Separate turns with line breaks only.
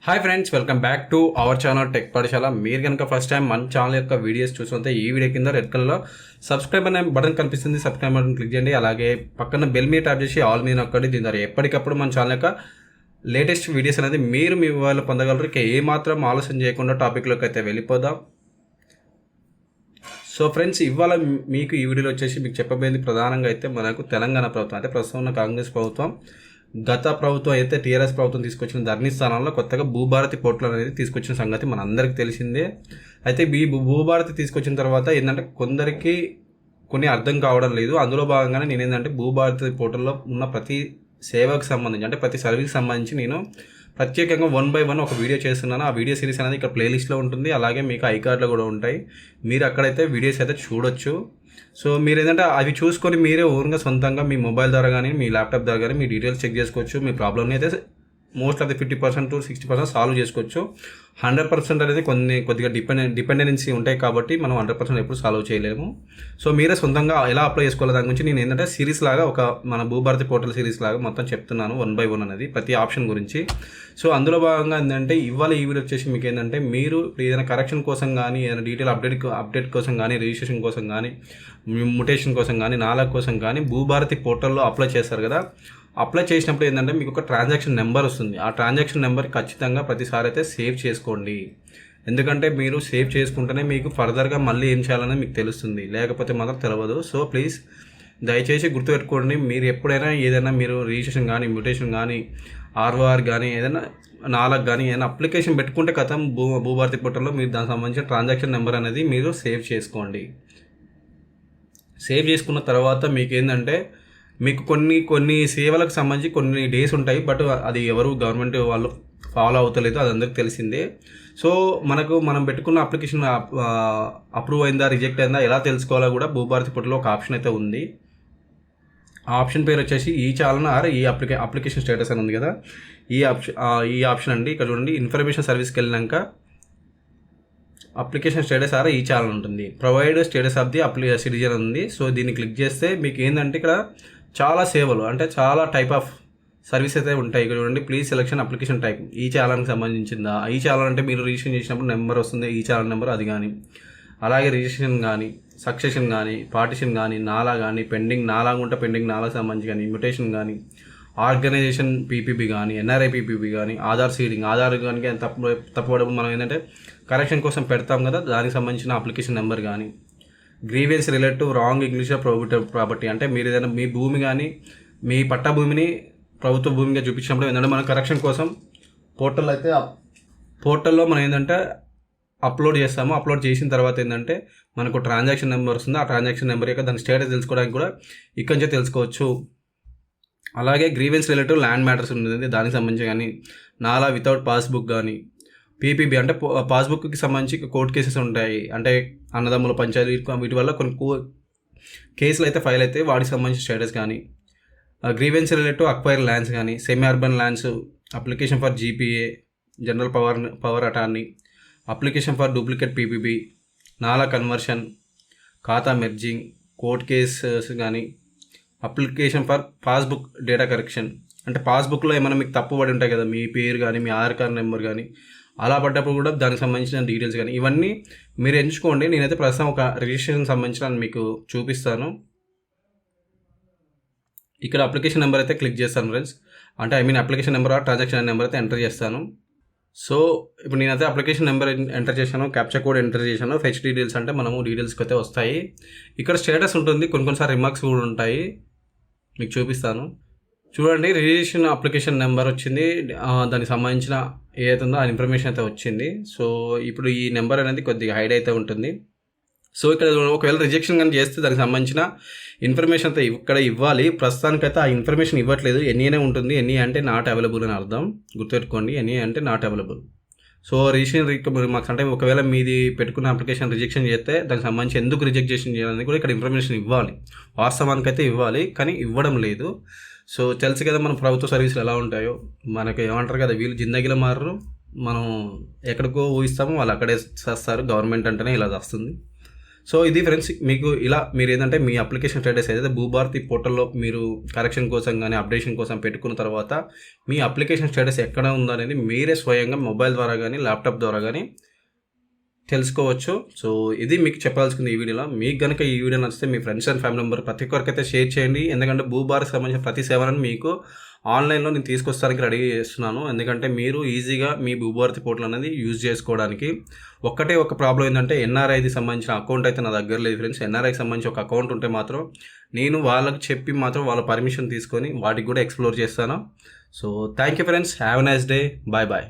Hi friends, welcome back to our channel tech పాఠశాల. మీరు కనుక ఫస్ట్ టైం మన ఛానల్ యొక్క వీడియోస్ చూస్తుంటే ఈ వీడియో కింద రెడ్ కలర్లో సబ్స్క్రైబ్ అనే బటన్ కనిపిస్తుంది. సబ్స్క్రైబ్ బటన్ క్లిక్ చేయండి. అలాగే పక్కన బెల్ మీద ట్యాప్ చేసి ఆల్ మీద నొక్కండి. దీని ద్వారా ఎప్పటికప్పుడు మన ఛానల్ యొక్క లేటెస్ట్ వీడియోస్ అనేది మీరు మీ వాళ్ళు పొందగలరు. ఇక ఏమాత్రం ఆలస్యం చేయకుండా టాపిక్లోకి అయితే వెళ్ళిపోదాం. సో ఫ్రెండ్స్, ఇవాళ మీకు ఈ వీడియోలో వచ్చేసి మీకు చెప్పబోయేది ప్రధానంగా అయితే మనకు తెలంగాణ ప్రభుత్వం అంటే ప్రస్తుతం ఉన్న కాంగ్రెస్ ప్రభుత్వం గత ప్రభుత్వం అయితే టీఆర్ఎస్ ప్రభుత్వం తీసుకొచ్చిన ధరణి స్థానంలో కొత్తగా భూభారతి పోర్టల్ అనేది తీసుకొచ్చిన సంగతి మనందరికీ తెలిసిందే. అయితే ఈ భూభారతి తీసుకొచ్చిన తర్వాత ఏంటంటే కొందరికి కొన్ని అర్థం కావడం లేదు. అందులో భాగంగానే నేను ఏంటంటే భూభారతి పోర్టల్లో ఉన్న ప్రతి సేవకు సంబంధించి అంటే ప్రతి సర్వీస్కి సంబంధించి నేను ప్రత్యేకంగా 1 by 1 ఒక వీడియో చేస్తున్నాను. ఆ వీడియో సిరీస్ అనేది ఇక్కడ ప్లేలిస్ట్లో ఉంటుంది. అలాగే మీకు ఐకార్డ్లో కూడా ఉంటాయి. మీరు అక్కడైతే వీడియోస్ అయితే చూడొచ్చు. సో మీరు ఏంటంటే అవి చూసుకొని మీరే ఓన్గా సొంతంగా మీ మొబైల్ ద్వారా కానీ మీ ల్యాప్టాప్ ద్వారా కానీ మీ డీటెయిల్స్ చెక్ చేసుకోవచ్చు. మీ ప్రాబ్లమ్ని అయితే most of the 50% to 60% solve చేసుకోవచ్చు. 100% అనేది కొద్దిగా డిపెండెన్సీ ఉంటాయి కాబట్టి మనం 100% ఎప్పుడు సాల్వ్ చేయలేము. సో మీరే సొంతంగా ఎలా అప్లై చేసుకోవాలి దాని గురించి నేను ఏంటంటే సిరీస్ లాగా ఒక మన భూభారతి పోర్టల్ సిరీస్ లాగా మొత్తం చెప్తున్నాను 1 by 1 అనేది ప్రతి ఆప్షన్ గురించి. సో అందులో భాగంగా ఏంటంటే ఇవాళ ఈ వీడియో వచ్చేసి మీకు ఏంటంటే మీరు ఏదైనా కరెక్షన్ కోసం కానీ ఏదైనా డీటెయిల్ అప్డేట్ కోసం కానీ రిజిస్ట్రేషన్ కోసం కానీ మ్యుటేషన్ కోసం కానీ నాలా కోసం కానీ భూభారతి పోర్టల్లో అప్లై చేస్తారు కదా. అప్లై చేసినప్పుడు ఏంటంటే మీకు ఒక ట్రాన్సాక్షన్ నెంబర్ వస్తుంది. ఆ ట్రాన్సాక్షన్ నెంబర్ ఖచ్చితంగా ప్రతిసారి అయితే సేవ్ చేసుకోండి. ఎందుకంటే మీరు సేవ్ చేసుకుంటేనే మీకు ఫర్దర్గా మళ్ళీ ఏం చేయాలనేది మీకు తెలుస్తుంది, లేకపోతే మాత్రం తెలియదు. సో ప్లీజ్ దయచేసి గుర్తుపెట్టుకోండి. మీరు ఎప్పుడైనా ఏదైనా మీరు రిజిస్ట్రేషన్ కానీ మ్యుటేషన్ కానీ ఆర్ఓఆర్ కానీ ఏదైనా నాలకు కానీ ఏదైనా అప్లికేషన్ పెట్టుకుంటే కథం భూభారతి పోర్టల్లో మీరు దానికి సంబంధించిన ట్రాన్సాక్షన్ నెంబర్ అనేది మీరు సేవ్ చేసుకోండి. సేవ్ చేసుకున్న తర్వాత మీకు ఏంటంటే మీకు కొన్ని సేవలకు సంబంధించి కొన్ని డేస్ ఉంటాయి. బట్ అది ఎవరు గవర్నమెంట్ వాళ్ళు ఫాలో అవుతలేదు, అది అందరికీ తెలిసిందే. సో మనం పెట్టుకున్న అప్లికేషన్ అప్రూవ్ అయిందా రిజెక్ట్ అయిందా ఎలా తెలుసుకోవాలో కూడా భూభారతి పోర్టల్లో ఒక ఆప్షన్ అయితే ఉంది. ఆ ఆప్షన్ పేరు వచ్చేసి ఈ చాలన ఆర్ ఈ అప్లికేషన్ స్టేటస్ అని ఉంది కదా, ఈ ఆప్షన్ అండి. ఇక్కడ చూడండి, ఇన్ఫర్మేషన్ సర్వీస్కి వెళ్ళినాక అప్లికేషన్ స్టేటస్ ఆర్ ఈ చాలన ఉంటుంది. Provide status of the citizen ఉంది. సో దీన్ని క్లిక్ చేస్తే మీకు ఏంటంటే ఇక్కడ చాలా సేవలు అంటే చాలా టైప్ ఆఫ్ సర్వీస్ అయితే ఉంటాయి. ఇక్కడ చూడండి, ప్లీజ్ సెలెక్షన్ అప్లికేషన్ టైప్ ఈ చాలన్కి సంబంధించిందా. ఈ చాలన్ అంటే మీరు రిజిస్ట్రేషన్ చేసినప్పుడు నెంబర్ వస్తుంది, ఈ చాలన్ నెంబర్ అది కానీ. అలాగే రిజిస్ట్రేషన్ కానీ సక్సెషన్ కానీ పార్టిషన్ కానీ నాలా కానీ పెండింగ్ నాలా ఉంటే పెండింగ్ నాలా సంబంధించి కానీ మ్యుటేషన్ కానీ ఆర్గనైజేషన్ పీపీబీ కానీ ఎన్ఆర్ఐ పీపీబీ కానీ ఆధార్ సీడింగ్ ఆధార్ కానీ తప్పడం మనం ఏంటంటే కరెక్షన్ కోసం పెడతాం కదా, దానికి సంబంధించిన అప్లికేషన్ నెంబర్ కానీ grievance relative wrong English property అంటే మీరు ఏదైనా మీ భూమి కానీ మీ పట్టా భూమిని ప్రభుత్వ భూమిగా చూపించినప్పుడు ఏంటంటే మనం కరెక్షన్ కోసం పోర్టల్లో మనం ఏంటంటే అప్లోడ్ చేస్తాము. అప్లోడ్ చేసిన తర్వాత ఏంటంటే మనకు ట్రాన్సాక్షన్ నెంబర్ వస్తుంది. ఆ ట్రాన్సాక్షన్ నెంబర్ యొక్క దాని స్టేటస్ తెలుసుకోవడానికి కూడా ఇక్కడి నుంచే తెలుసుకోవచ్చు. అలాగే గ్రీవెన్స్ రిలేటివ్ ల్యాండ్ మ్యాటర్స్ ఉంటుంది, దానికి సంబంధించి కానీ నాలా వితౌట్ పాస్బుక్ కానీ పీపీబీ అంటే పాస్బుక్కి సంబంధించి కోర్టు కేసెస్ ఉంటాయి. అంటే అన్నదమ్ముల పంచాయతీ వీటి వల్ల కొన్ని కేసులు అయితే ఫైల్ అయితే వాటికి సంబంధించిన స్టేటస్ కానీ గ్రీవెన్స్ రిలేటివ్ అక్వైర్ ల్యాండ్స్ కానీ semi urban lands application for GPA general power attorney application for duplicate PPB నాలా కన్వర్షన్ ఖాతా మెర్జింగ్ కోర్ట్ కేసెస్ కానీ application for passbook data correction అంటే పాస్బుక్లో ఏమైనా మీకు తప్పు పడి ఉంటాయి కదా, మీ పేరు కానీ మీ ఆధార్ కార్డ్ నెంబర్ కానీ అలా పడ్డప్పుడు కూడా దానికి సంబంధించిన డీటెయిల్స్ కానీ ఇవన్నీ మీరు ఎంచుకోండి. నేనైతే ప్రస్తుతం ఒక రిజిస్ట్రేషన్ సంబంధించిన మీకు చూపిస్తాను. ఇక్కడ అప్లికేషన్ నెంబర్ అయితే క్లిక్ చేస్తాను ఫ్రెండ్స్. అంటే అప్లికేషన్ నెంబర్ ట్రాన్సాక్షన్ నెంబర్ అయితే ఎంటర్ చేస్తాను. సో ఇప్పుడు నేనైతే అప్లికేషన్ నెంబర్ ఎంటర్ చేశాను, క్యాప్చా కోడ్ ఎంటర్ చేశాను. ఫెచ్ డీటెయిల్స్ అంటే మనము డీటెయిల్స్కి అయితే వస్తాయి. ఇక్కడ స్టేటస్ ఉంటుంది, కొన్నిసార్లు రిమార్క్స్ కూడా ఉంటాయి, మీకు చూపిస్తాను. చూడండి, రిజిస్ట్రేషన్ అప్లికేషన్ నెంబర్ వచ్చింది, దానికి సంబంధించిన ఏదైతుందో ఆ ఇన్ఫర్మేషన్ అయితే వచ్చింది. సో ఇప్పుడు ఈ నెంబర్ అనేది కొద్దిగా హైడ్ అయితే ఉంటుంది. సో ఇక్కడ ఒకవేళ రిజెక్షన్ కానీ చేస్తే దానికి సంబంధించిన ఇన్ఫర్మేషన్ అయితే ఇక్కడ ఇవ్వాలి. ప్రస్తుతానికైతే ఆ ఇన్ఫర్మేషన్ ఇవ్వట్లేదు. ఎన్నీనే ఉంటుంది, ఎన్ని అంటే నాట్ అవైలబుల్ అని అర్థం, గుర్తుపెట్టుకోండి. ఎన్ని అంటే నాట్ అవైలబుల్. సో రిజిస్ట్రేషన్ మాకు అంటే ఒకవేళ మీది పెట్టుకున్న అప్లికేషన్ రిజెక్షన్ చేస్తే దానికి సంబంధించి ఎందుకు రిజెక్షన్ చేయాలని కూడా ఇక్కడ ఇన్ఫర్మేషన్ ఇవ్వాలి. వాస్తవానికి అయితే ఇవ్వాలి, కానీ ఇవ్వడం లేదు. సో తెలుసు కదా మన ప్రభుత్వ సర్వీసులు ఎలా ఉంటాయో, మనకి ఏమంటారు కదా, వీళ్ళు జిందగీలో మారరు, మనం ఎక్కడికో ఊహిస్తామో వాళ్ళు అక్కడే చేస్తారు. గవర్నమెంట్ అంటేనే ఇలా వస్తుంది. సో ఇది ఫ్రెండ్స్, మీకు ఇలా మీరు ఏంటంటే మీ అప్లికేషన్ స్టేటస్ ఏదైతే భూభారతి పోర్టల్లో మీరు కరెక్షన్ కోసం కానీ అప్డేషన్ కోసం పెట్టుకున్న తర్వాత మీ అప్లికేషన్ స్టేటస్ ఎక్కడ ఉందనేది మీరే స్వయంగా మొబైల్ ద్వారా కానీ ల్యాప్టాప్ ద్వారా కానీ తెలుసుకోవచ్చు. సో ఇది మీకు చెప్పాల్సింది ఈ వీడియోలో. మీకు కనుక ఈ వీడియో నచ్చితే మీ ఫ్రెండ్స్ అండ్ ఫ్యామిలీ మెంబర్ ప్రతి ఒక్కరికైతే షేర్ చేయండి. ఎందుకంటే భూభారత్కి సంబంధించిన ప్రతి సేవలను మీకు ఆన్లైన్లో నేను తీసుకొస్తానికి రెడీ చేస్తున్నాను. ఎందుకంటే మీరు ఈజీగా మీ భూభారతి పోర్టల్ అనేది యూజ్ చేసుకోవడానికి. ఒక్కటే ఒక ప్రాబ్లం ఏంటంటే ఎన్ఆర్ఐకి సంబంధించిన అకౌంట్ అయితే నా దగ్గర లేదు ఫ్రెండ్స్. ఎన్ఆర్ఐకి సంబంధించి ఒక అకౌంట్ ఉంటే మాత్రం నేను వాళ్ళకి చెప్పి మాత్రం వాళ్ళ పర్మిషన్ తీసుకొని వాటికి కూడా ఎక్స్ప్లోర్ చేస్తాను. So thank you friends, have a nice day, bye bye.